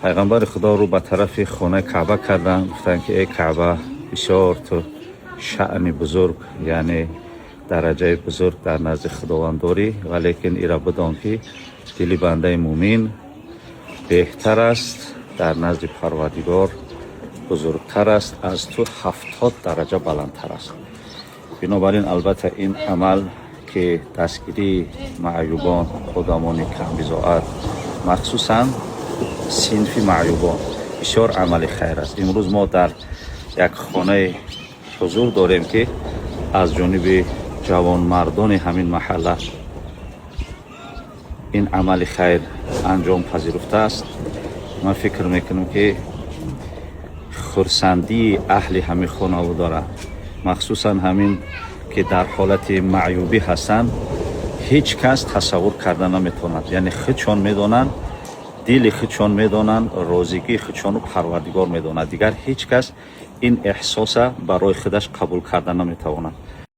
پیغمبر خدا رو به طرف خانه کعبه کردن، گفتن که ای کعبه بسیار تو شأن بزرگ یعنی درجه بزرگ در نزد خداوند داری، ولیکن ایرا بدان که دل بنده مومن بهتر است در نزد پروردگار، بزرگتر است از تو 70 درجه بلندتر است. بنابراین البته این عمل که دستگیری معیوبان، خودمان کم بضاعت، مخصوصا صنف معیوبان بسیار عمل خیر است. امروز ما در یک خانه حضور داریم که از جانب جوان مردان همین محله این عمل خیر انجام پذیرفته است. من فکر میکنم که خرسندی اهل همین خانه داره، مخصوصا همین که در حالت معیوبی هستند، هیچ کس تصور کرده نمیتواند. یعنی خودشان میدانند، دل خودشان میدانند، رازگی خودشان رو پروردگار میداند. دیگر هیچ کس این احساس برای خودش قبول کرده نمیتواند.